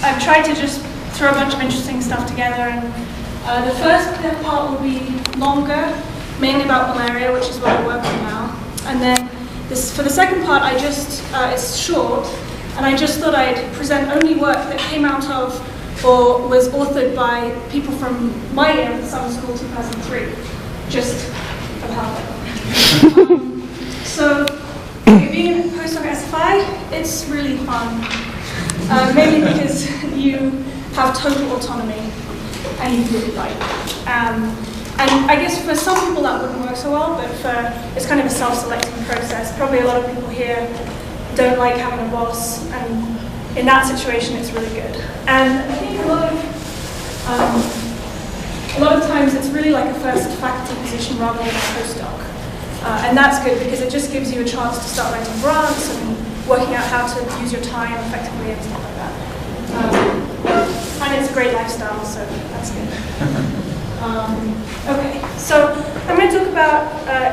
I've tried to just throw a bunch of interesting stuff together, and the first part will be longer, mainly about malaria, which is what I work on now. And then for the second part, it's short, and I just thought I'd present only work that came out of or was authored by people from my year of the summer school 2003, just for the hell of it. So, being a postdoc at SFI, it's really fun, mainly because you have total autonomy and you really like it. And I guess for some people that wouldn't work so well, but it's kind of a self-selecting process. Probably a lot of people here don't like having a boss, and in that situation it's really good. And I think a lot of times it's really like a first faculty position rather than a postdoc. And that's good because it just gives you a chance to start writing grants and working out how to use your time effectively and stuff like that. And it's a great lifestyle, so that's good. Okay, so I'm going to talk about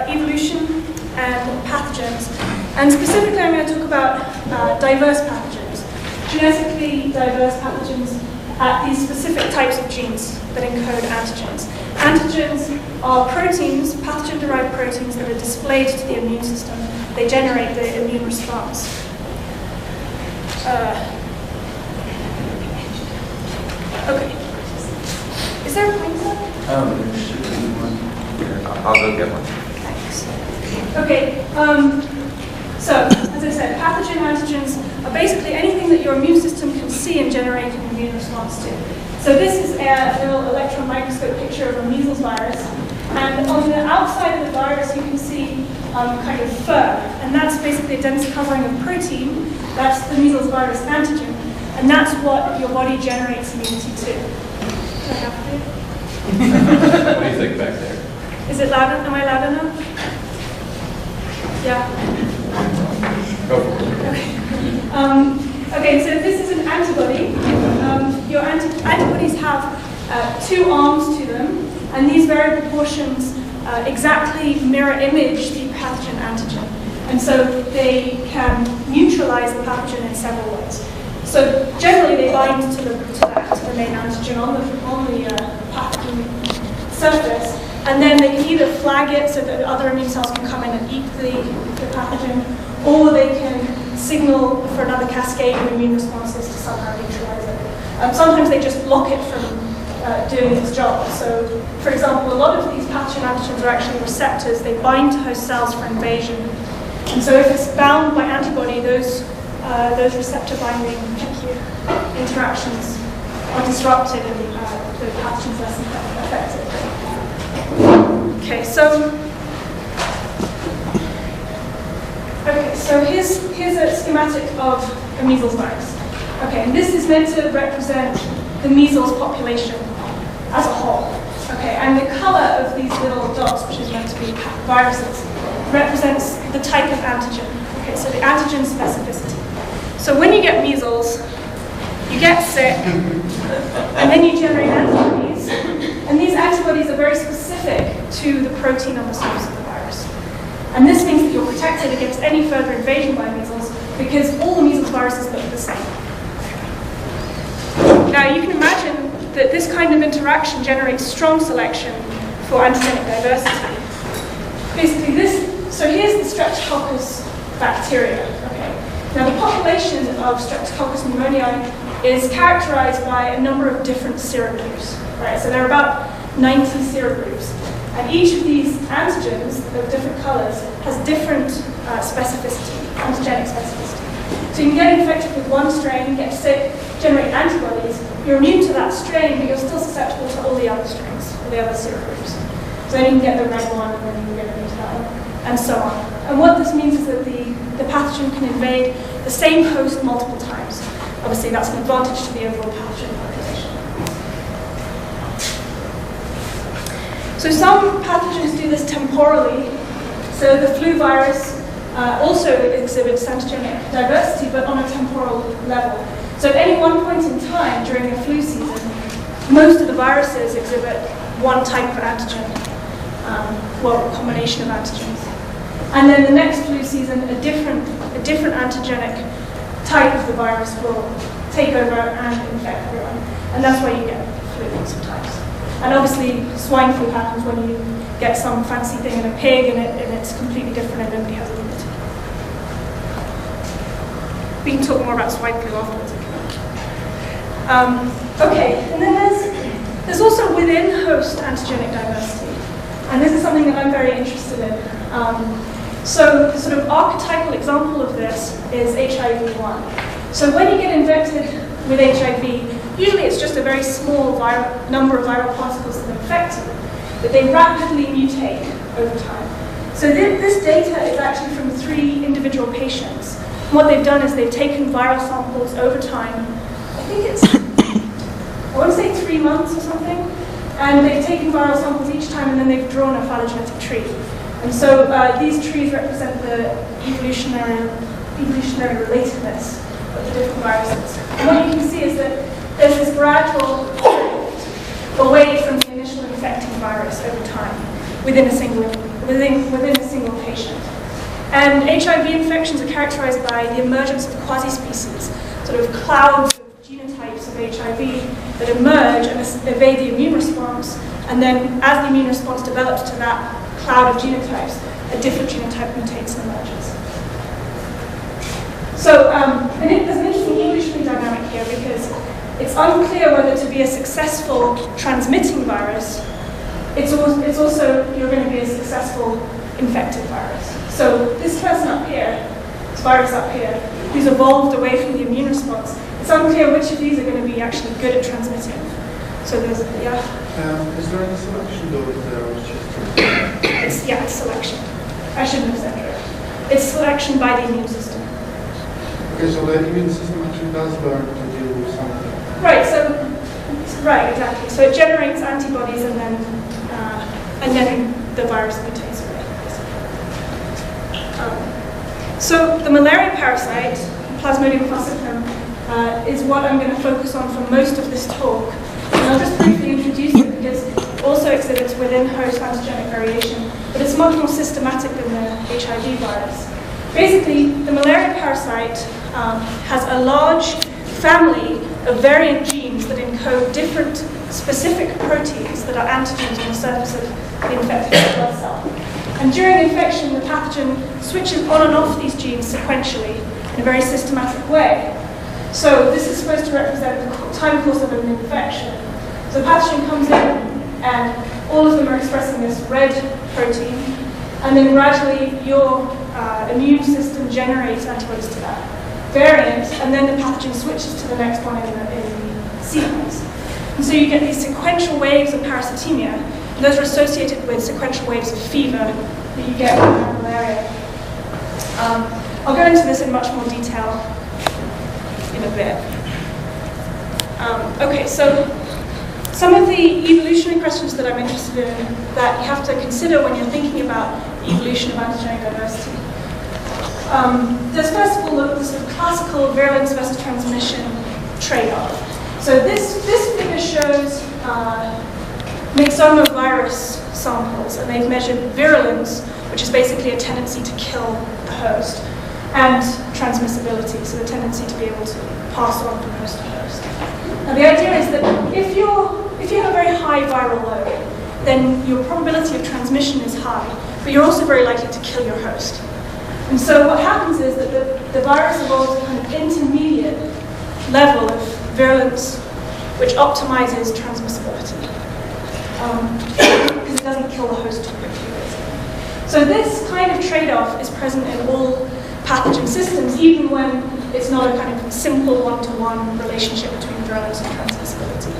evolution and pathogens. And specifically I'm going to talk about diverse pathogens. Genetically diverse pathogens at these specific types of genes that encode antigens. Antigens are proteins, pathogen-derived proteins that are displayed to the immune system. They generate the immune response. Okay. Is there a pointer? There should be one. Here, I'll go get one. Thanks. Okay. So, as I said, pathogen antigens are basically anything that your immune system can see and generate an immune response to. So this is a little electron microscope picture of a measles virus. And on the outside of the virus, you can see kind of fur. And that's basically a dense covering of protein. That's the measles virus antigen. And that's what your body generates immunity to. Do I have to? What do you think back there? Is it loud? Am I loud enough? Yeah. Go for it. Okay, so this is an antibody. Your antibodies have two arms to them, and these variable proportions exactly mirror image the pathogen antigen. And so they can neutralize the pathogen in several ways. So generally they bind to the main antigen on the pathogen surface, and then they can either flag it so that other immune cells can come in and eat the pathogen, or they can signal for another cascade of immune responses to somehow neutralize it. Sometimes they just block it from doing its job. So, for example, a lot of these pathogen antigens are actually receptors. They bind to host cells for invasion. And so if it's bound by antibody, those receptor binding interactions are disrupted and the pathogen is less effective. Okay, so here's a schematic of a measles virus. Okay, and this is meant to represent the measles population as a whole. Okay, and the color of these little dots, which is meant to be viruses, represents the type of antigen. Okay, so the antigen specificity. So when you get measles, you get sick, and then you generate antibodies, and these antibodies are very specific to the protein on the surface of the virus. And this means that you're protected against any further invasion by measles because all the measles viruses look the same. Now you can imagine that this kind of interaction generates strong selection for antigenic diversity. Basically so here's the Streptococcus bacteria. Okay. Now the population of Streptococcus pneumoniae is characterized by a number of different serogroups. Right? So there are about 90 serogroups. And each of these antigens of different colors has different specificity, antigenic specificity. So you can get infected with one strain, get sick, generate antibodies. You're immune to that strain, but you're still susceptible to all the other strains, all the other serogroups. So then you can get the red one, and then you can get immune to that one, and so on. And what this means is that the pathogen can invade the same host multiple times. Obviously, that's an advantage to the overall pathogen population. So some pathogens do this temporally. So the flu virus also exhibits antigenic diversity, but on a temporal level. So at any one point in time during the flu season, most of the viruses exhibit one type of antigen, well, a combination of antigens. And then the next flu season, a different antigenic type of the virus will take over and infect everyone. And that's why you get flu sometimes. And obviously, swine flu happens when you get some fancy thing in a pig and it's completely different and nobody has immunity. We can talk more about swine flu afterwards if you want. Okay, and then there's also within host antigenic diversity. And this is something that I'm very interested in. So the sort of archetypal example of this is HIV-1. So when you get infected with HIV, usually it's just a very small number of viral particles that infect you, but they rapidly mutate over time. So this data is actually from 3 individual patients. And what they've done is they've taken viral samples over time. I think it's, I want to say 3 months or something. And they've taken viral samples each time and then they've drawn a phylogenetic tree. And so these trees represent the evolutionary relatedness of the different viruses. And what you can see is that there's this gradual shift away from the initial infecting virus over time within a single patient. And HIV infections are characterized by the emergence of quasi-species, sort of clouds of genotypes of HIV that emerge and evade the immune response, and then as the immune response develops to that cloud of genotypes, a different genotype mutates and emerges. So there's an interesting evolutionary dynamic here because it's unclear whether to be a successful transmitting virus, it's also you're going to be a successful infected virus. So this person up here, this virus up here, who's evolved away from the immune response, it's unclear which of these are going to be actually good at transmitting. So there's, yeah. Is there any selection though there? It's selection. I shouldn't have said it. It's selection by the immune system. Okay, so the immune system actually does learn to deal with something. Right, right, exactly. So it generates antibodies and then the virus mutates away. So the malaria parasite, Plasmodium falciparum, is what I'm going to focus on for most of this talk. And I'll just briefly introduce it because it also exhibits within host antigenic variation, but it's much more systematic than the HIV virus. Basically, the malaria parasite has a large family of variant genes that encode different specific proteins that are antigens on the surface of the infected blood cell. And during infection, the pathogen switches on and off these genes sequentially in a very systematic way. So this is supposed to represent the time course of an infection. So the pathogen comes in, and all of them are expressing this red protein, and then gradually your immune system generates antibodies to that variant, and then the pathogen switches to the next one in the sequence. And so you get these sequential waves of parasitemia, and those are associated with sequential waves of fever that you get with malaria. I'll go into this in much more detail in a bit. Okay, so some of the evolutionary questions that I'm interested in that you have to consider when you're thinking about the evolution of antigenic diversity. There's first of all the sort of classical virulence versus transmission trade-off. So this figure shows myxomovirus samples, and they've measured virulence, which is basically a tendency to kill the host, and transmissibility, so the tendency to be able to pass on from host to host. Now the idea is that if you have a very high viral load, then your probability of transmission is high, but you're also very likely to kill your host. And so what happens is that the virus evolves a kind of intermediate level of virulence, which optimizes transmissibility, because it doesn't kill the host too quickly, basically. So this kind of trade-off is present in all pathogen systems, even when it's not a kind of simple one-to-one relationship between virulence and transmissibility.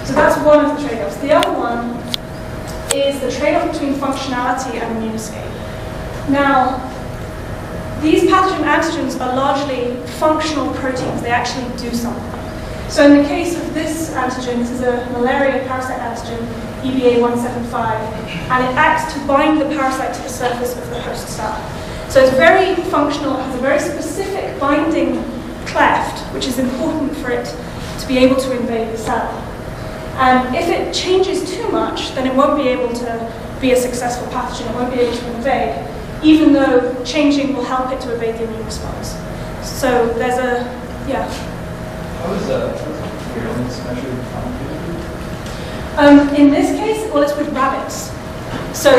So that's one of the trade-offs. The other one is the trade-off between functionality and immune escape. Now, these pathogen antigens are largely functional proteins. They actually do something. So in the case of this antigen, this is a malaria parasite antigen, EBA175, and it acts to bind the parasite to the surface of the host cell. So it's very functional. It has a very specific binding cleft, which is important for it to be able to invade the cell. And if it changes too much, then it won't be able to be a successful pathogen. It won't be able to invade, even though changing will help it to evade the immune response. So there's a, yeah. How is virulence measured? In this case, well, it's with rabbits. So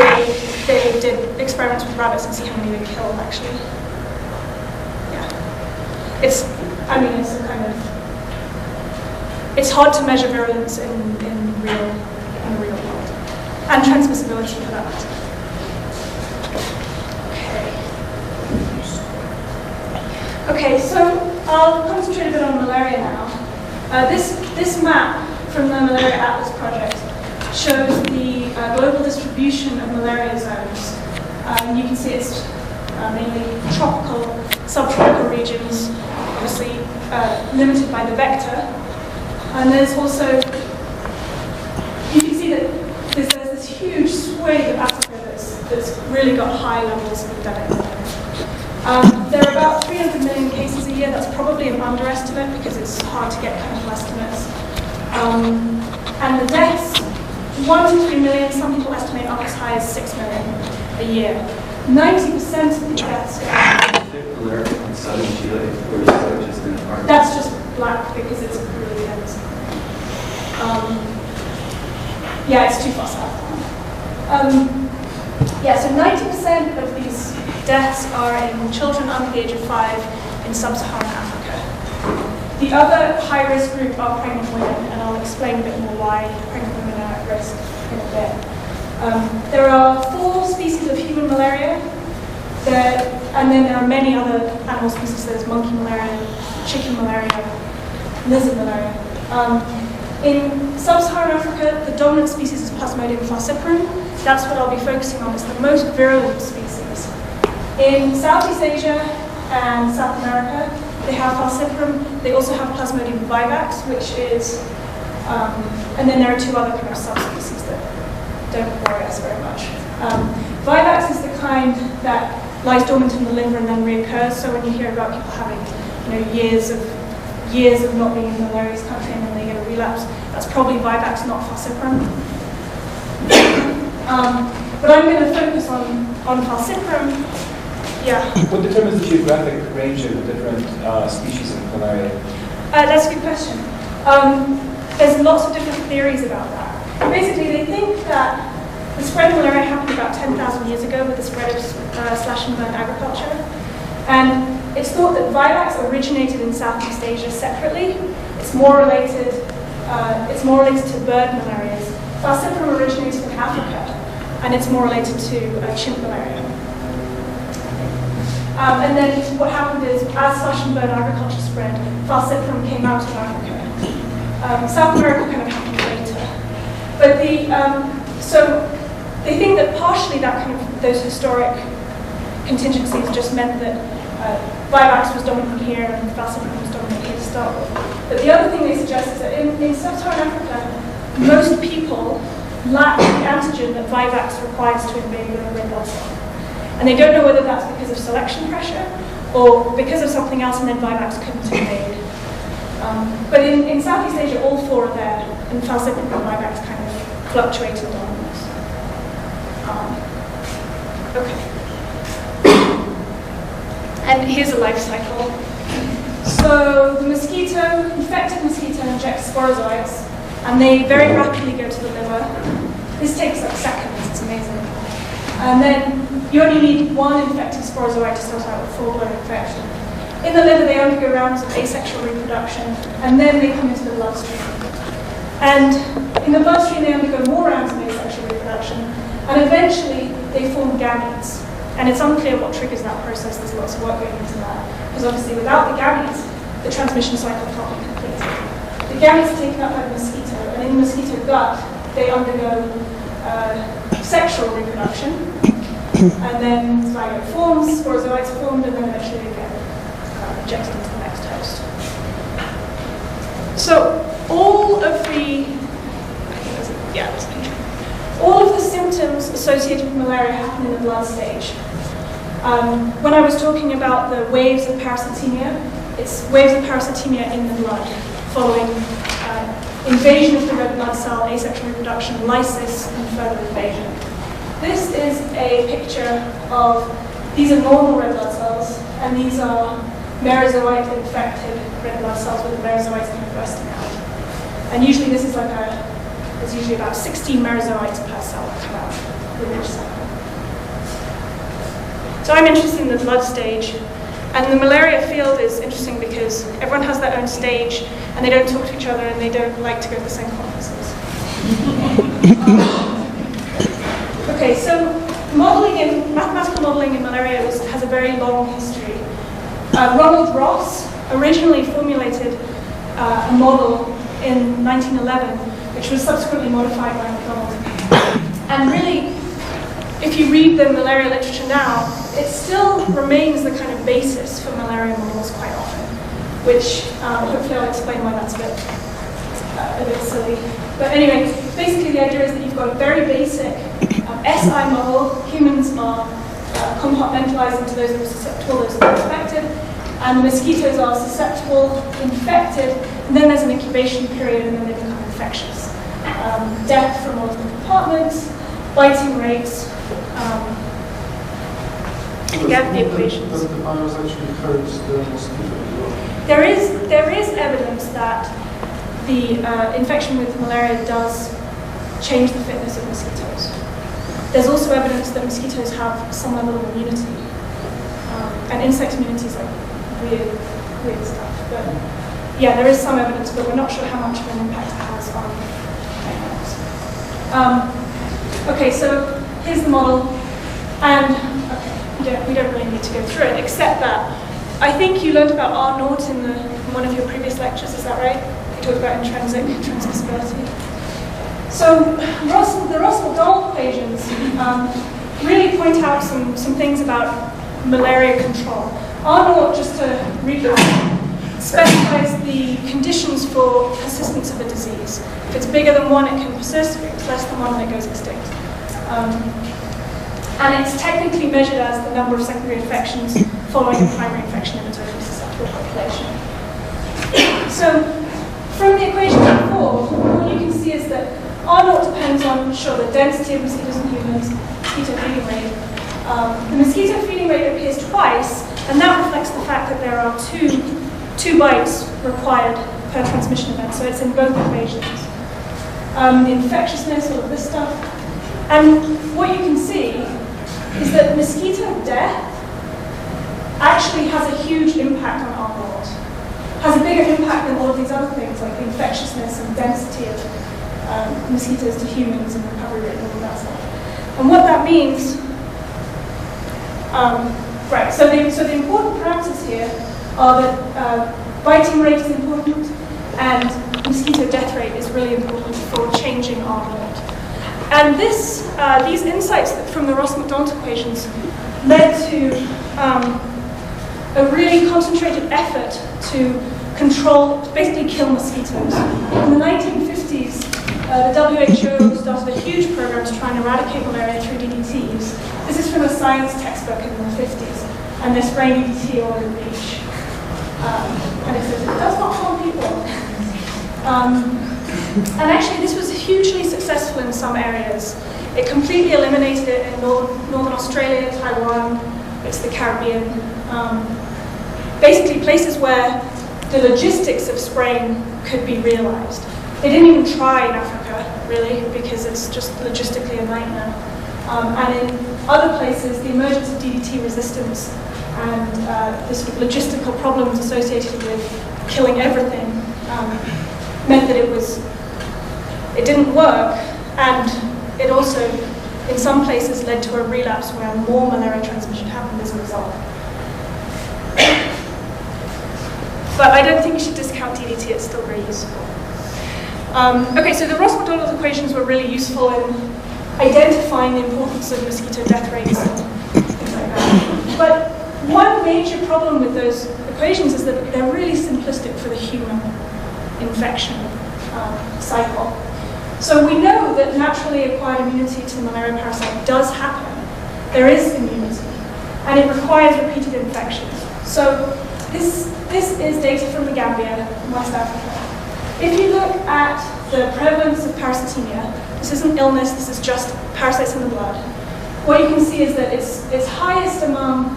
they did experiments with rabbits and see how many they killed, actually. Yeah. It's a kind of, it's hard to measure virulence in the real world. And transmissibility for that matter. Okay, so I'll concentrate a bit on malaria now. This map from the Malaria Atlas project shows the global distribution of malaria zones. You can see it's mainly tropical, subtropical regions, obviously limited by the vector. And there's also, you can see that there's this huge swathe of Africa that's really got high levels of endemic malaria. There are about 300 million cases a year. That's probably an underestimate because it's hard to get clinical estimates. And the deaths, 1 to 3 million, some people estimate up as high as 6 million a year. 90% of the deaths Is malaria in southern Chile, or is that just in Argentina? That's just black because it's really dense. Yeah, it's too far south. Yeah, so 90% of these deaths are in children under the age of 5 in sub-Saharan Africa. The other high-risk group are pregnant women, and I'll explain a bit more why pregnant women are at risk in a bit. There are 4 species of human malaria, and then there are many other animal species. There's monkey malaria, chicken malaria, lizard malaria. In sub-Saharan Africa, the dominant species is Plasmodium falciparum. That's what I'll be focusing on. It's the most virulent species. In Southeast Asia and South America, they have falciparum. They also have Plasmodium vivax, which is, and then there are 2 other kind of subspecies that don't worry us very much. Vivax is the kind that lies dormant in the liver and then reoccurs. So when you hear about people having, years of not being in the malarious country and then they get a relapse, that's probably vivax, not falciparum. But I'm going to focus on falciparum. Yeah. What determines the geographic range of the different species of malaria? That's a good question. There's lots of different theories about that. Basically, they think that the spread of malaria happened about 10,000 years ago with the spread of slash-and-burn agriculture. And it's thought that vivax originated in Southeast Asia separately. It's more related to bird malarias. Falciparum originated in Africa, and it's more related to chimp malaria. And then what happened is, as slash-and-burn agriculture spread, falciparum came out of Africa. South America kind of happened later. But so they think that partially that kind of those historic contingencies just meant that vivax was dominant here and falciparum was dominant here to start with. But the other thing they suggest is that in sub-Saharan Africa, most people lack the antigen that vivax requires to invade the red blood cell. And they don't know whether that's because of selection pressure or because of something else, and then vivax couldn't invade. But in Southeast Asia, all 4 are there, and falciparum and vivax kind of fluctuate in dominance. Okay. And here's a life cycle. So the infected mosquito injects sporozoites, and they very rapidly go to the liver. This takes like seconds, it's amazing. And then you only need 1 infected sporozoite to start out with full-blown infection. In the liver, they undergo rounds of asexual reproduction, and then they come into the bloodstream. And in the bloodstream, they undergo more rounds of asexual reproduction, and eventually they form gametes. And it's unclear what triggers that process. There's lots of work going into that. Because obviously, without the gametes, the transmission cycle can't be completed. The gametes are taken up by the mosquito, and in the mosquito gut, they undergo sexual reproduction, and then zygote forms, sporozoites are formed, and then eventually they get injected into the next host. So all of the, all of the symptoms associated with malaria happen in the blood stage. When I was talking about the waves of parasitemia, it's waves of parasitemia in the blood following invasion of the red blood cell, asexual reproduction, lysis, and further invasion. This is a picture of, these are normal red blood cells, and these are merozoite-infected red blood cells with the merozoites kind of bursting out. And usually this is like there's usually about 16 merozoites per cell that come out with each cycle. So I'm interested in the blood stage. And the malaria field is interesting because everyone has their own stage and they don't talk to each other and they don't like to go to the same conferences. Okay, so mathematical modeling in malaria has a very long history. Ronald Ross originally formulated a model in 1911, which was subsequently modified by McDonald. And really, if you read the malaria literature now, it still remains the kind of basis for malaria models quite often, which hopefully I'll explain why that's a bit silly. But anyway, basically the idea is that you've got a very basic SI model. Humans are compartmentalized into those that are susceptible, those that are infected, and the mosquitoes are susceptible, infected, and then there's an incubation period, and then they become infectious. Death from multiple compartments, biting rates. Yeah, the equations. Does the virus actually hurt the mosquito as well? There is evidence that the infection with malaria does change the fitness of mosquitoes. There's also evidence that mosquitoes have some level of immunity, and insect immunity is like weird stuff. But yeah, there is some evidence, but we're not sure how much of an impact it has on animals. Okay, so here's the model, and we don't really need to go through it, except that I think you learned about R naught in one of your previous lectures, is that right? You talked about intrinsic transmissibility. So the Ross-McDonald equations really point out some things about malaria control. R naught, just to recap, specifies the conditions for persistence of a disease. If it's bigger than 1, it can persist. If it's less than 1, then it goes extinct. And it's technically measured as the number of secondary infections following a primary infection in a totally susceptible population. So from the equation before, what you can see is that R naught depends on, the density of mosquitoes and humans, mosquito feeding rate. The mosquito feeding rate appears twice, and that reflects the fact that there are two bites required per transmission event, so it's in both equations. The infectiousness, all of this stuff. And what you can see is that mosquito death actually has a huge impact on R naught. Has a bigger impact than all of these other things, like the infectiousness and density of mosquitoes to humans and recovery rate and all of that stuff. And what that means, so the important parameters here are that biting rate is important and mosquito death rate is really important for changing R naught. And these insights from the Ross-McDonald equations led to a really concentrated effort to basically kill mosquitoes. In the 1950s, the WHO started a huge program to try and eradicate malaria through DDTs. This is from a science textbook in the 50s, and they're spraying DDT all over the beach. And it says it does not harm people. And actually, this was hugely successful in some areas. It completely eliminated it in Northern Australia, Taiwan, it's the Caribbean. Basically, places where the logistics of spraying could be realized. They didn't even try in Africa, really, because it's just logistically a nightmare. And in other places, the emergence of DDT resistance and the sort of logistical problems associated with killing everything meant that it didn't work, and it also, in some places, led to a relapse where more malaria transmission happened as a result. But I don't think you should discount DDT, it's still very useful. Okay, so the Ross-McDonald equations were really useful in identifying the importance of mosquito death rates and things like that. But one major problem with those equations is that they're really simplistic for the human infection cycle. So we know that naturally acquired immunity to the malaria parasite does happen. There is immunity, and it requires repeated infections. So this is data from the Gambia, West Africa. If you look at the prevalence of parasitemia, this isn't illness, this is just parasites in the blood. What you can see is that it's highest among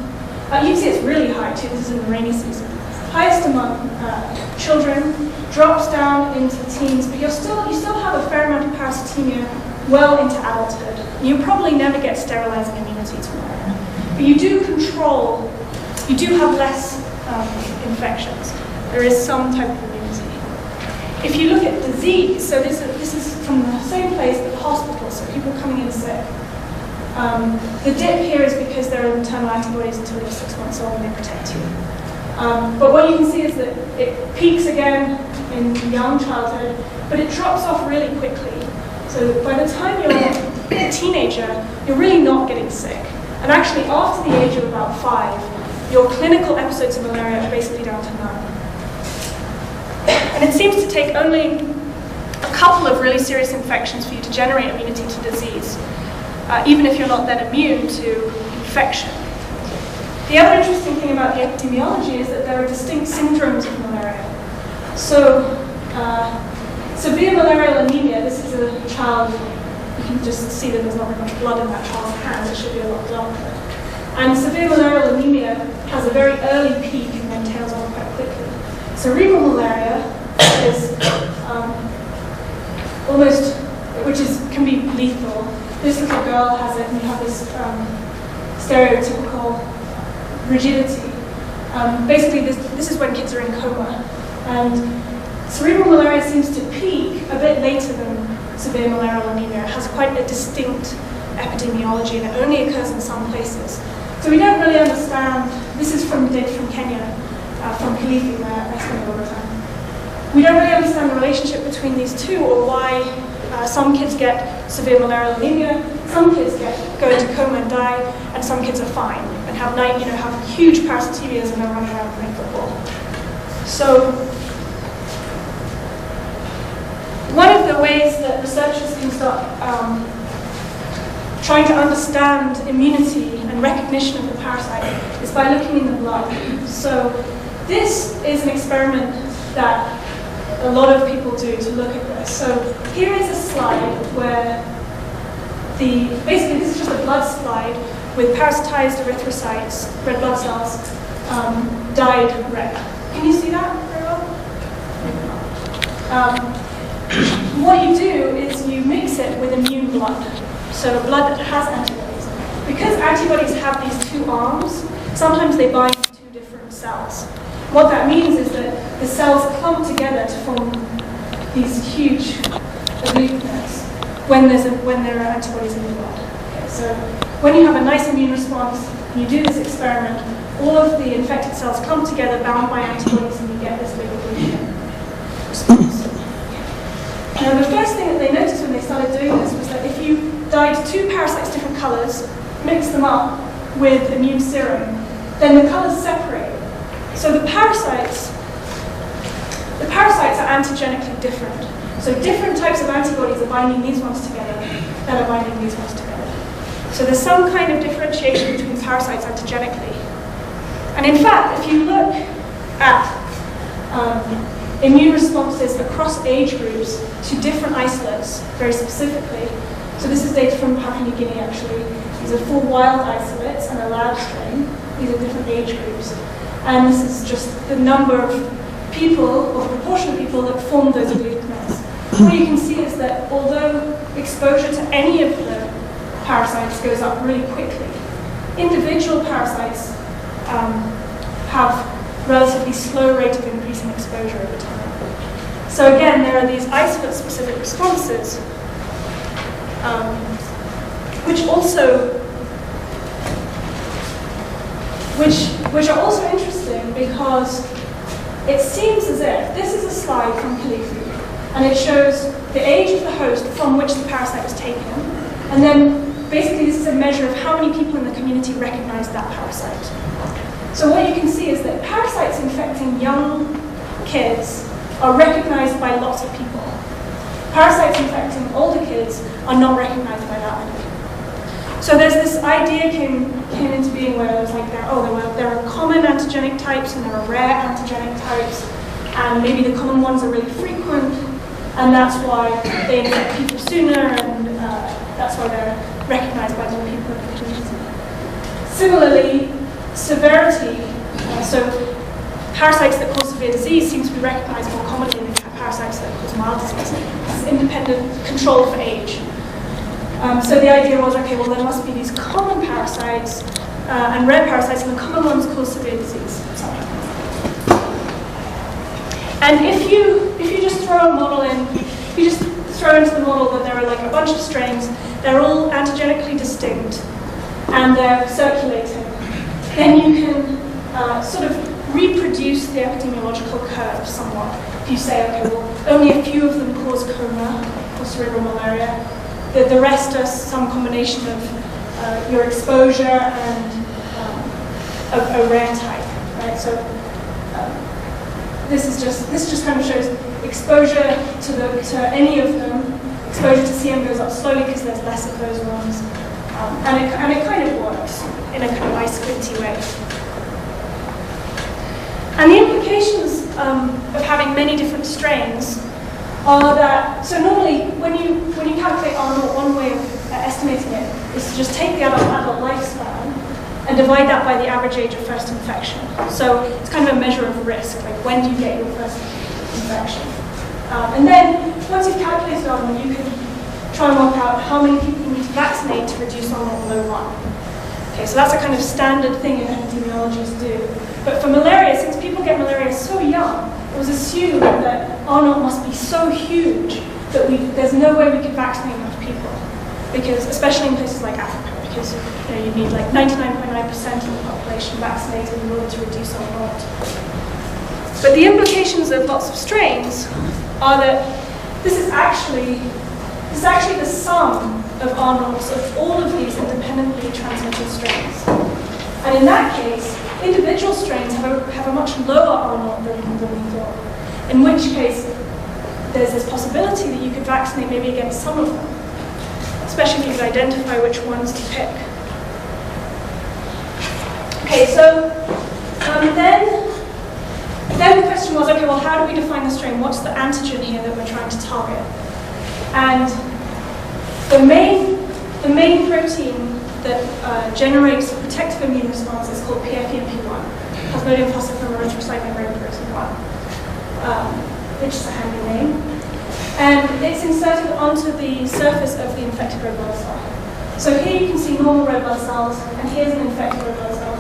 You can see it's really high too, this is in the rainy season. Highest among children, drops down into teens, but you still have a fair amount of parasitemia well into adulthood. You probably never get sterilizing immunity to malaria. But you do have less infections. There is some type of immunity. If you look at disease, so this is from the same place, but the hospital, so people coming in sick. The dip here is because there are maternal antibodies until you're 6 months old and they protect you. But what you can see is that it peaks again in young childhood, but it drops off really quickly. So by the time you're a teenager, you're really not getting sick. And actually, after the age of about 5, your clinical episodes of malaria are basically down to none. And it seems to take only a couple of really serious infections for you to generate immunity to disease, even if you're not then immune to infection. The other interesting thing about the epidemiology is that there are distinct syndromes of malaria. So, severe malarial anemia, this is a child, you can just see that there's not very much blood in that child's hand, it should be a lot darker. And severe malarial anemia has a very early peak and then tails off quite quickly. Cerebral malaria is can be lethal. This little girl has it, and you have this stereotypical rigidity. Basically, this is when kids are in coma. And cerebral malaria seems to peak a bit later than severe malarial anemia. It has quite a distinct epidemiology, and it only occurs in some places. So we don't really understand, this is from data from Kenya, from Kilifi, where I spend a lot of time. We don't really understand the relationship between these two, or why some kids get severe malarial anemia, some kids go into coma and die, and some kids are fine and have huge parasitemias and they're running around playing football. So one of the ways that researchers can start trying to understand immunity and recognition of the parasite is by looking in the blood. So this is an experiment that a lot of people do to look at this. So here is a slide where basically this is just a blood slide with parasitized erythrocytes, red blood cells, dyed red. Can you see that very well? What you do is you mix it with immune blood. So blood that has antibodies. Because antibodies have these two arms, sometimes they bind to two different cells. What that means is that the cells clump together to form these huge agglutinates when there are antibodies in the blood. Okay, so when you have a nice immune response, you do this experiment, all of the infected cells clump together, bound by antibodies, and you get this big agglutinate response. Now, the first thing that they noticed when they started doing this was that if you dyed two parasites different colors, mixed them up with immune serum, then the colors separate. So the parasites are antigenically different. So different types of antibodies are binding these ones together that are binding these ones together. So there's some kind of differentiation between parasites antigenically. And in fact, if you look at immune responses across age groups to different isolates, very specifically, so this is data from Papua New Guinea actually. These are 4 wild isolates and a lab strain. These are different age groups. And this is just the number of people, or proportion of people that form those agglutinates. What you can see is that although exposure to any of the parasites goes up really quickly, individual parasites have relatively slow rate of increase in exposure over time. So again, there are these isolate-specific responses, which are also interesting because it seems as if this is a slide from Kilifi, and it shows the age of the host from which the parasite was taken, and then basically this is a measure of how many people in the community recognize that parasite. So what you can see is that parasites infecting young kids are recognized by lots of people. Parasites infecting older kids are not recognized by that many people. So there's this idea came into being where it was like there are common antigenic types and there are rare antigenic types, and maybe the common ones are really frequent, and that's why they infect people sooner, and that's why they're recognized by more people in the community. Similarly, severity, so parasites that cause severe disease seem to be recognized more commonly than parasites that cause mild disease. This is independent control for age. So the idea was, okay, well there must be these common parasites and rare parasites, and the common ones cause severe disease. And if you just throw a model in, if you just throw into the model that there are like a bunch of strains, they're all antigenically distinct, and they're circulating, then you can sort of reproduce the epidemiological curve somewhat. If you say, okay, well, only a few of them cause corona or cerebral malaria, the rest are some combination of your exposure and a rare type, right? So this just kind of shows exposure to any of them. Exposure to CM goes up slowly because there's less of those ones, and it kind of works in a kind of ice-squinty way. And the implications of having many different strains are that, so normally when you calculate R0, one way of estimating it is to just take the adult lifespan and divide that by the average age of first infection. So it's kind of a measure of risk, like when do you get your first infection. And then once you've calculated R0, you can try and work out how many people you need to vaccinate to reduce R0 below 1. Okay, so that's a kind of standard thing in epidemiologists do. But for malaria, since people get malaria so young, it was assumed that R0 must be so huge that there's no way we could vaccinate enough people, because especially in places like Africa, because you need like 99.9% of the population vaccinated in order to reduce R0. But the implications of lots of strains are that this is actually the sum of R0s of all of these independently transmitted strains. And in that case, individual strains have a much lower R0 than we thought, in which case there's this possibility that you could vaccinate maybe against some of them, especially if you could identify which ones to pick. Okay, so then the question was, okay, well, how do we define the strain? What's the antigen here that we're trying to target? And the main protein that generates a protective immune response is called PFEMP1, Plasmodium falciparum erythrocyte membrane protein 1, which is a handy name. And it's inserted onto the surface of the infected red blood cell. So here you can see normal red blood cells, and here's an infected red blood cell.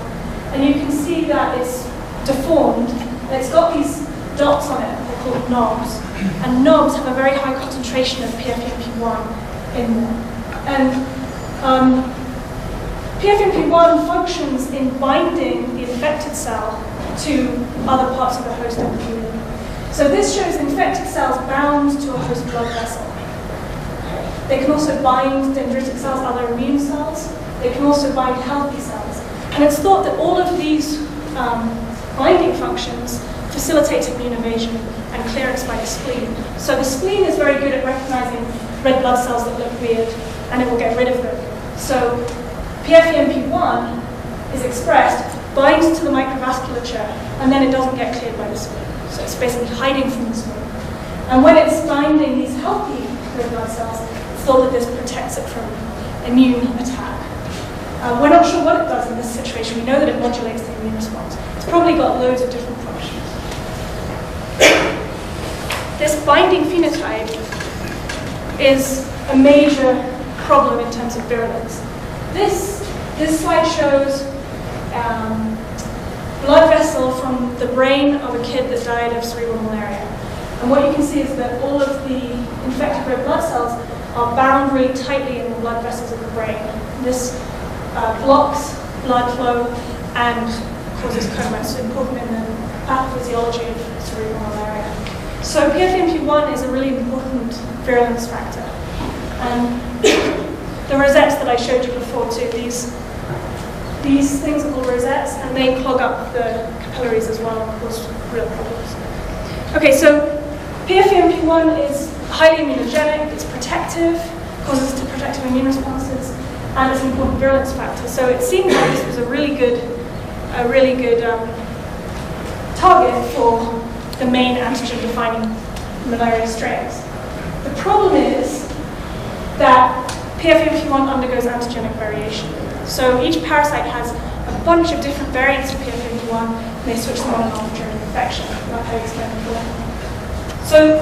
And you can see that it's deformed, and it's got these dots on it, they're called knobs. And knobs have a very high concentration of PFEMP1 in them. And PFEMP1 functions in binding the infected cell to other parts of the host epithelium. So this shows infected cells bound to a host blood vessel. They can also bind dendritic cells, other immune cells. They can also bind healthy cells. And it's thought that all of these binding functions facilitate immune evasion and clearance by the spleen. So the spleen is very good at recognizing red blood cells that look weird, and it will get rid of them. So PFEMP1 is expressed, binds to the microvasculature, and then it doesn't get cleared by the spleen. So it's basically hiding from the spleen. And when it's binding these healthy red blood cells, it's thought that this protects it from immune attack. We're not sure what it does in this situation. We know that it modulates the immune response. It's probably got loads of different functions. This binding phenotype is a major problem in terms of virulence. This slide shows blood vessel from the brain of a kid that died of cerebral malaria. And what you can see is that all of the infected red blood cells are bound really tightly in the blood vessels of the brain. This blocks blood flow and causes coma. It's important in the pathophysiology of cerebral malaria. So PFEMP1 is a really important virulence factor. And the rosettes that I showed you before too, these things are called rosettes, and they clog up the capillaries as well and cause real problems. Okay, so PFEMP1 is highly immunogenic, it's protective, causes protective immune responses, and it's an important virulence factor. So it seemed like this was a really good target for the main antigen-defining malaria strains. The problem is that PFEMP1 undergoes antigenic variation. So each parasite has a bunch of different variants of PFMP1, and they switch them on and off during infection, like I explained before. So,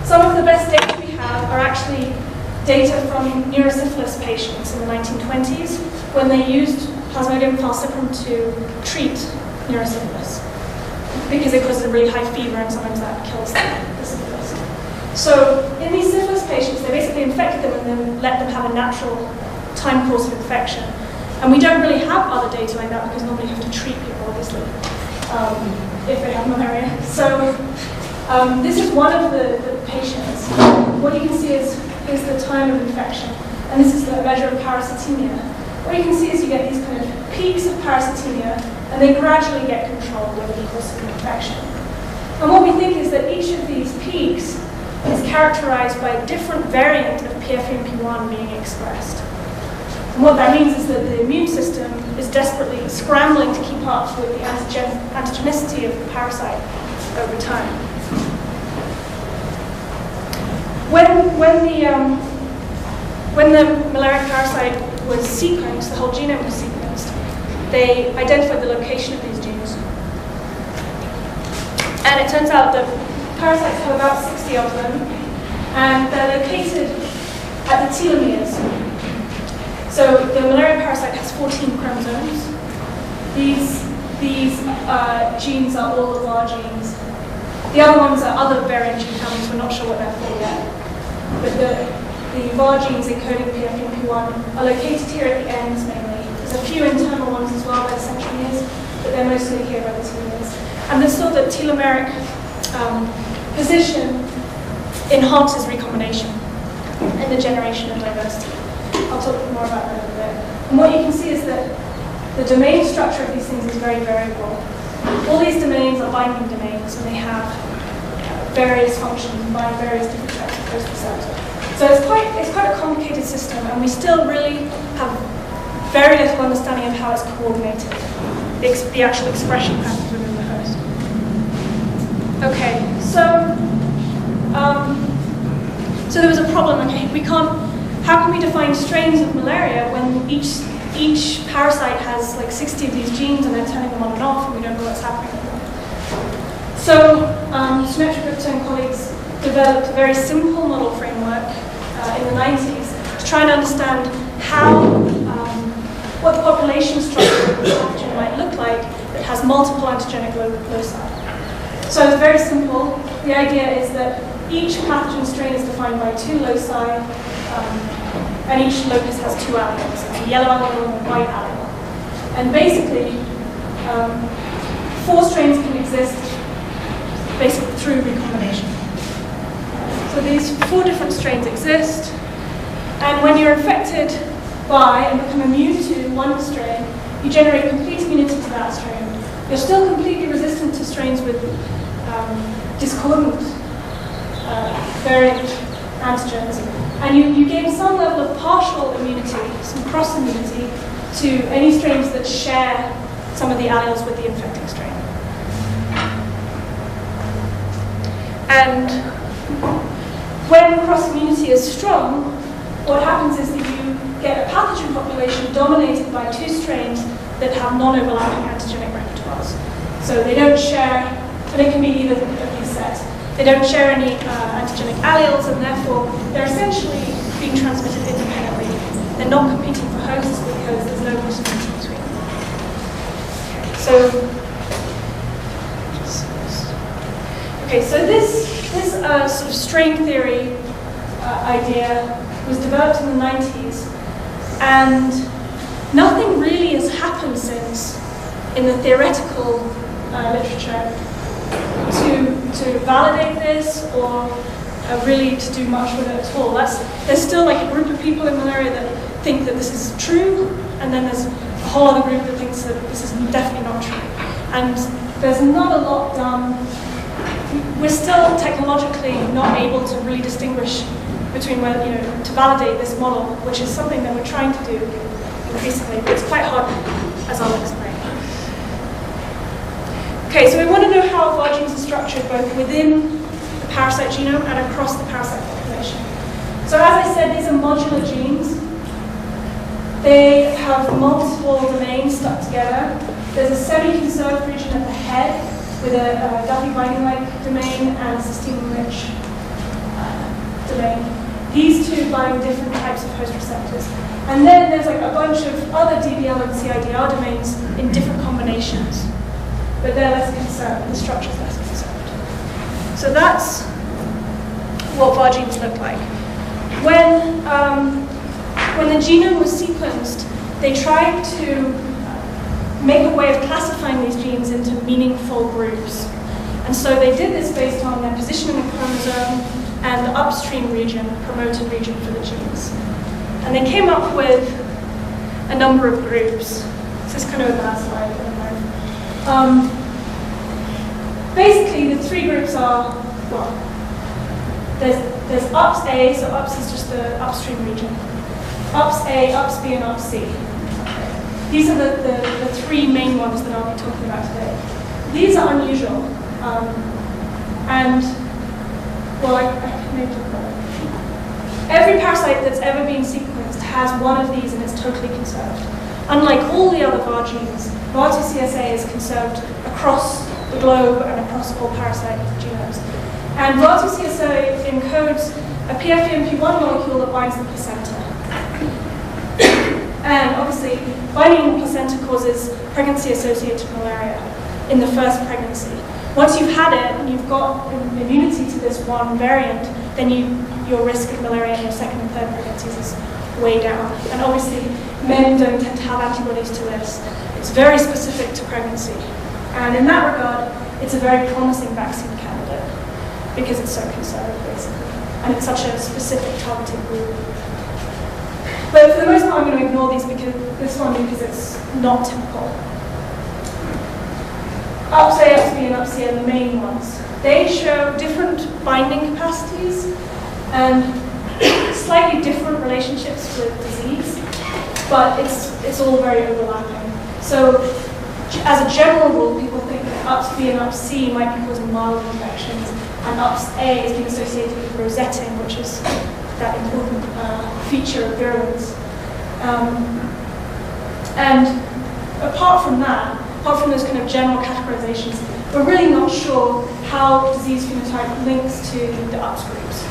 some of the best data we have are actually data from neurosyphilis patients in the 1920s when they used Plasmodium falciparum to treat neurosyphilis because it causes a really high fever and sometimes that kills the syphilis. So in these syphilis patients, they basically infected them and then let them have a natural time course of infection. And we don't really have other data like that because normally you have to treat people, obviously, if they have malaria. So this is one of the patients. What you can see is the time of infection. And this is the measure of parasitemia. What you can see is you get these kind of peaks of parasitemia, and they gradually get controlled over the course of the infection. And what we think is that each of these peaks is characterized by a different variant of PFMP1 being expressed. And what that means is that the immune system is desperately scrambling to keep up with the antigenicity of the parasite over time. When the malaria parasite was sequenced, the whole genome was sequenced, they identified the location of these genes. And it turns out that parasites have about 60 of them, and they're located at the telomeres. So the malaria parasite has 14 chromosomes. These genes are all the VAR genes. The other ones are other variant gene families, we're not sure what they're for yet. But the VAR genes encoding PFMP1 are located here at the ends mainly. There's a few internal ones as well by the centromeres, but they're mostly here by the telomeres. And this sort of telomeric position enhances recombination and the generation of diversity. I'll talk more about that in a bit. And what you can see is that the domain structure of these things is very variable. All these domains are binding domains, and they have various functions and bind various different types of host receptor. So it's quite a complicated system, and we still really have very little understanding of how it's coordinated, the actual expression patterns within the host. Okay, so there was a problem. Okay, how can we define strains of malaria when each parasite has like 60 of these genes and they're turning them on and off, and we don't know what's happening with them? So Sumitra Gupta and colleagues developed a very simple model framework in the 90s to try and understand what the population structure of the pathogen might look like that has multiple antigenic loci. So it's very simple. The idea is that each pathogen strain is defined by 2 loci, and each locus has 2 alleles, a yellow allele and a white allele. And basically, 4 strains can exist basically through recombination. So these 4 different strains exist, and when you're infected by and become immune to one strain, you generate complete immunity to that strain. You're still completely resistant to strains with discordant variant antigens, and you gain some level of partial immunity, some cross-immunity, to any strains that share some of the alleles with the infecting strain. And when cross-immunity is strong, what happens is that you get a pathogen population dominated by 2 strains that have non-overlapping antigenic repertoires. So they don't share, and it can be either of these sets. They don't share any antigenic alleles, and therefore they're essentially being transmitted independently. They're not competing for hosts because there's no cross-immunity between them. So this sort of strain theory idea was developed in the 90s, and nothing really has happened since in the theoretical literature to validate this or really to do much with it at all. There's still like a group of people in malaria that think that this is true, and then there's a whole other group that thinks that this is definitely not true. And there's not a lot done. We're still technologically not able to really distinguish between whether, to validate this model, which is something that we're trying to do increasingly, but it's quite hard, as I'll explain. Okay, so we want to know how VAR genes are structured both within the parasite genome and across the parasite population. So as I said, these are modular genes. They have multiple domains stuck together. There's a semi-conserved region at the head with a Duffy binding-like domain and a cysteine-rich domain. These two bind different types of host receptors. And then there's like a bunch of other DBL and CIDR domains in different combinations. But they're less conserved, the structure's less conserved. So that's what VAR genes look like. When the genome was sequenced, they tried to make a way of classifying these genes into meaningful groups. And so they did this based on their position in the chromosome and the upstream region, promoted region for the genes. And they came up with a number of groups. This is kind of a bad slide, I don't know. Basically, the three groups are, well, there's UPS A, so UPS is just the upstream region. UPS A, UPS B, and UPS C. These are the three main ones that I'll be talking about today. These are unusual. And, well, I can maybe talk about it. Every parasite that's ever been sequenced has one of these and it's totally conserved. Unlike all the other VAR genes, VAR2CSA is conserved across the globe and across all parasite genomes. And VAR2CSA encodes a PFDMP1 molecule that binds the placenta. And obviously, binding the placenta causes pregnancy-associated malaria in the first pregnancy. Once you've had it and you've got immunity to this one variant, then your risk of malaria in your second and third pregnancies is way down. And obviously, men don't tend to have antibodies to this. It's very specific to pregnancy. And in that regard, it's a very promising vaccine candidate because it's so conserved, basically. And it's such a specific targeted group. But for the most part, I'm going to ignore because it's not typical. UPS A, UPS B, and UPS C are the main ones. They show different binding capacities and slightly different relationships with disease, but it's all very overlapping. So, as a general rule, people think that UPS B and UPS C might be causing mild infections, and UPS A is being associated with rosetting, which is that important feature of virulence. And apart from that, apart from those kind of general categorizations, we're really not sure how disease phenotype links to the UPS groups.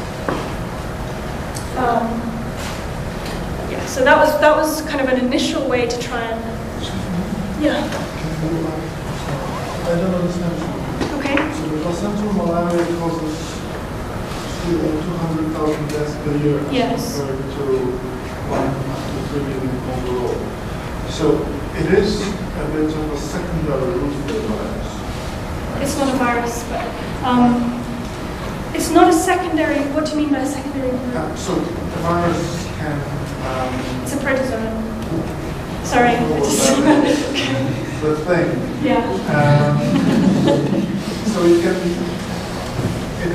Yeah, so that was kind of an initial way to try and, yeah. I don't understand. Okay. So the placental malaria causes 200,000 deaths per year Yes. compared to 1 to 3 million overall. So it is a bit of a secondary route for the virus. It's not a virus, but it's not a secondary. What do you mean by a secondary route? So the virus can. It's a protozoan. Sorry. The thing. Yeah. So it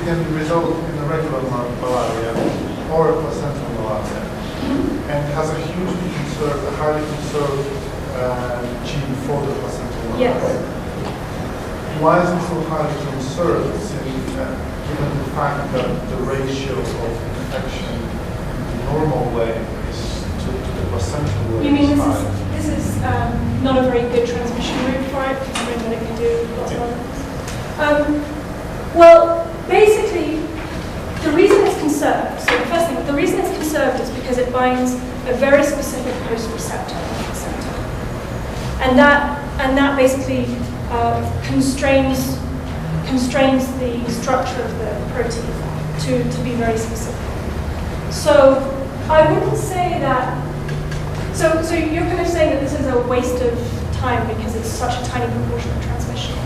can result in a regular malaria or a placental malaria, and has a hugely conserved, a highly conserved gene for the placental malaria. Yes. Why is it so highly conserved, given the fact that the ratio of infection in the normal way is to the placental way? You mean high? this is not a very good transmission route for it, considering that it can do lots of other things? Well, basically, the reason it's conserved, so the first thing, the reason it's conserved is because it binds a very specific host receptor in the placenta. And that basically constrains the structure of the protein to be very specific. So I wouldn't say that. So you're kind of saying that this is a waste of time because it's such a tiny proportion of transmission.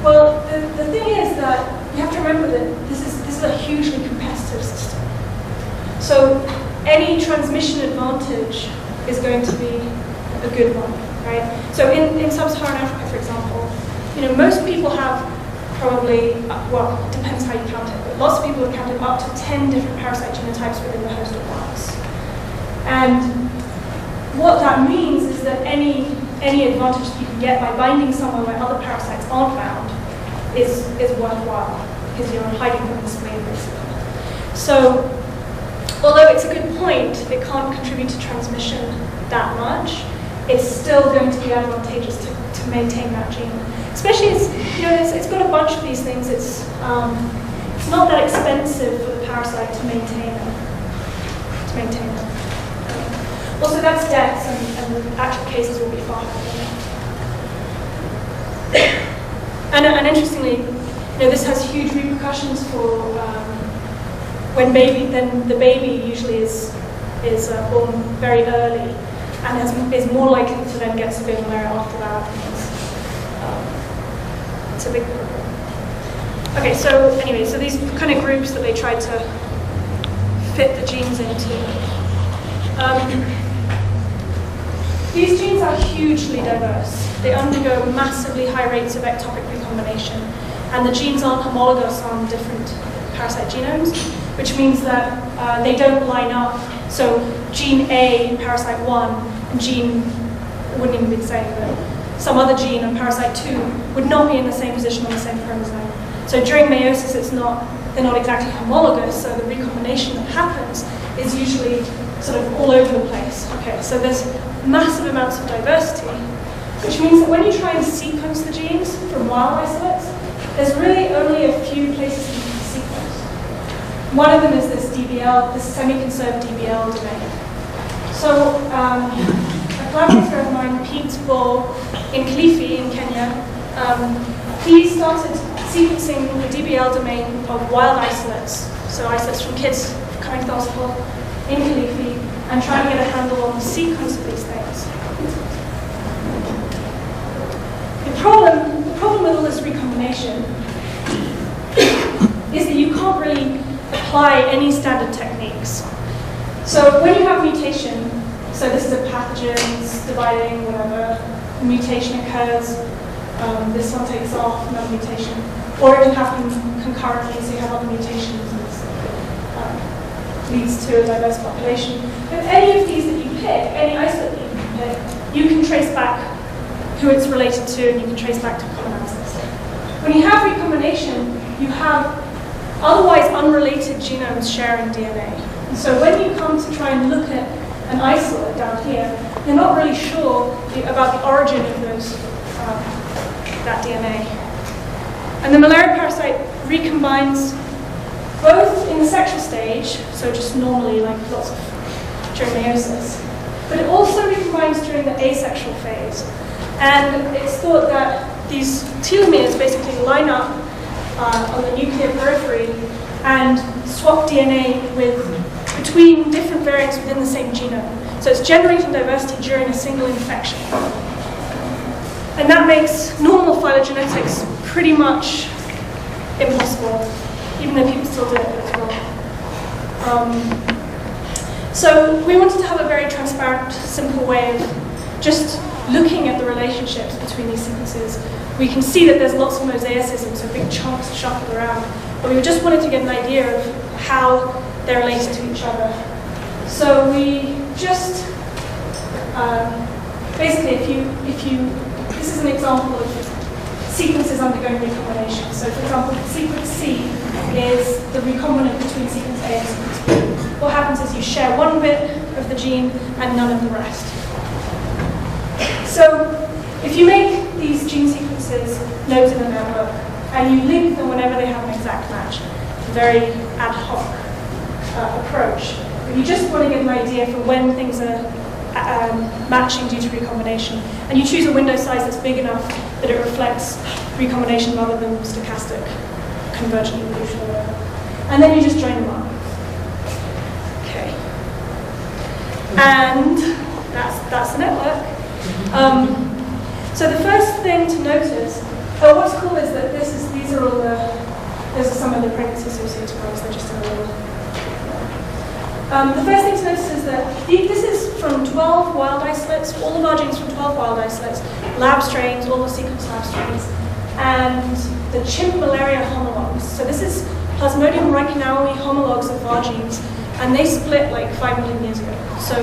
Well, the thing is that you have to remember that this is a hugely competitive system. So any transmission advantage is going to be a good one, right? So in sub-Saharan Africa, for example, most people have probably, well, it depends how you count it, but lots of people have counted up to 10 different parasite genotypes within the host at once. And what that means is that any advantage that you can get by binding somewhere where other parasites aren't found is worthwhile, because you're hiding from the spleen, basically. So although it's a good point, it can't contribute to transmission that much, it's still going to be advantageous to maintain that gene. Especially, it's got a bunch of these things. It's not that expensive for the parasite to maintain them. Also, that's deaths, and the actual cases will be far higher. And interestingly, this has huge repercussions for when the baby usually is born very early and is more likely to then get severe malaria after that. It's a big problem. Okay, so anyway, so these kind of groups that they tried to fit the genes into. These genes are hugely diverse. They undergo massively high rates of ectopic recombination, and the genes aren't homologous on different parasite genomes, which means that they don't line up. So gene A in parasite 1 and gene wouldn't even be the same, but some other gene in parasite 2 would not be in the same position on the same chromosome. So during meiosis, they're not exactly homologous, so the recombination that happens is usually sort of all over the place. Okay, so there's massive amounts of diversity, which means that when you try and sequence the genes from wild isolates, there's really only a few places you can sequence. One of them is this DBL, this semi-conserved DBL domain. So a collaborator of mine, Pete Ball, in Kilifi in Kenya, he started sequencing the DBL domain of wild isolates, so isolates from kids coming to the hospital in Kilifi, and trying to get a handle on the sequence of these things. The problem with all this recombination is that you can't really apply any standard techniques. So when you have mutation, so this is a pathogen, it's dividing, whatever, mutation occurs, this one takes off, another mutation, or it can happen concurrently, so you have other mutations, and this leads to a diverse population. But any of these that you pick, any isolate that you can pick, you can trace back who it's related to, and you can trace back to common ancestors. When you have recombination, you have otherwise unrelated genomes sharing DNA. And so when you come to try and look at an isolate down here, you're not really sure about the origin of that DNA. And the malaria parasite recombines both in the sexual stage, so just normally, like lots of during meiosis, but it also recombines during the asexual phase. And it's thought that these telomeres basically line up on the nuclear periphery and swap DNA between different variants within the same genome. So it's generating diversity during a single infection. And that makes normal phylogenetics pretty much impossible, even though people still do it, but it's wrong. So we wanted to have a very transparent, simple way of just looking at the relationships between these sequences. We can see that there's lots of mosaicism, so big chunks shuffled around, but we just wanted to get an idea of how they're related to each other. So we just, basically, this is an example of sequences undergoing recombination. So for example, sequence C is the recombinant between sequence A and sequence B. What happens is you share one bit of the gene and none of the rest. So if you make these gene sequences nodes in a network and you link them whenever they have an exact match, it's a very ad hoc approach. But you just want to get an idea for when things are matching due to recombination. And you choose a window size that's big enough that it reflects recombination rather than stochastic convergent evolution or whatever. And then you just join them up. Okay. And that's the network. So the first thing to notice, what's cool is that these are all those are some of the pregnancy-associated ones. They're just in a little. The first thing to notice is that this is from 12 wild isolates, all of our genes from 12 wild isolates, lab strains, all the sequence lab strains, and the chimp malaria homologs. So this is Plasmodium reichenowi homologs of our genes, and they split like 5 million years ago. So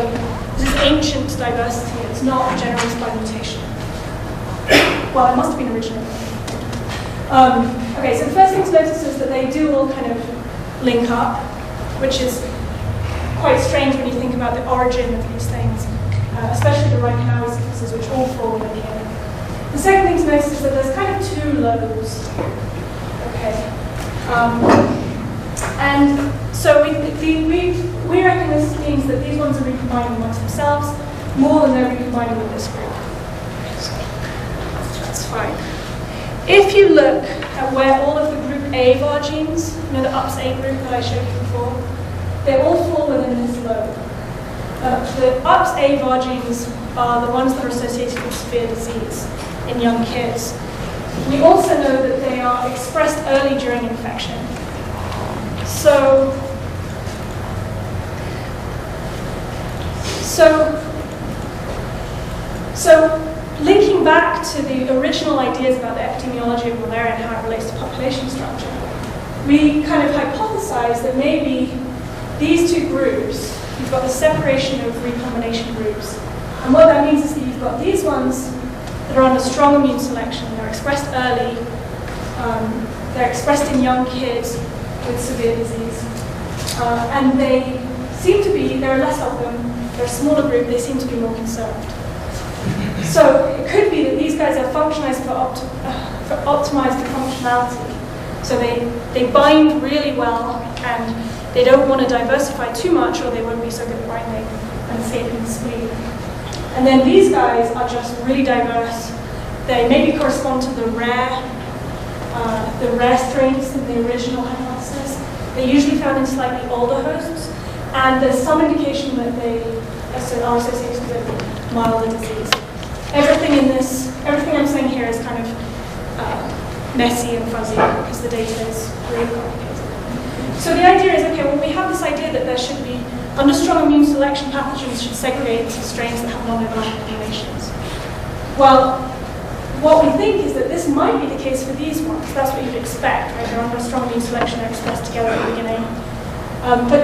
this is ancient diversity. It's not generated by mutation. Well, it must have been originally. Okay, so the first thing to notice is that they do all kind of link up, which is quite strange when you think about the origin of these things, especially the Reichenauer sequences, which all fall within here. The second thing to notice is that there's kind of two lobes. Okay. And so we reckon this means that these ones are recombining amongst themselves more than they're recombining with this group. That's fine. If you look at where all of the group A var genes, you know the UPS-A group that I showed you before, they all fall within this lobe. The UPS-A var genes are the ones that are associated with severe disease in young kids. We also know that they are expressed early during infection. So linking back to the original ideas about the epidemiology of malaria and how it relates to population structure, we kind of hypothesized that maybe these two groups, you've got the separation of recombination groups. And what that means is that you've got these ones that are under strong immune selection, they're expressed early, they're expressed in young kids with severe disease. And they seem to be, there are less of them, they're a smaller group, they seem to be more conserved. So it could be that these guys are functionized for optimized functionality. So they bind really well and they don't want to diversify too much or they won't be so good at binding and escaping the spleen. And then these guys are just really diverse. They maybe correspond to the rare strains in the original hypothesis. They're usually found in slightly older hosts, and there's some indication that they are associated with milder disease. Everything I'm saying here is kind of messy and fuzzy because the data is really complicated. So the idea is, okay, well, we have this idea that there should be, under strong immune selection, pathogens should segregate into strains that have non-overlapping combinations. Well, what we think is that this might be the case for these ones. That's what you'd expect, right? They're under strong immune selection, they're expressed together at the beginning. But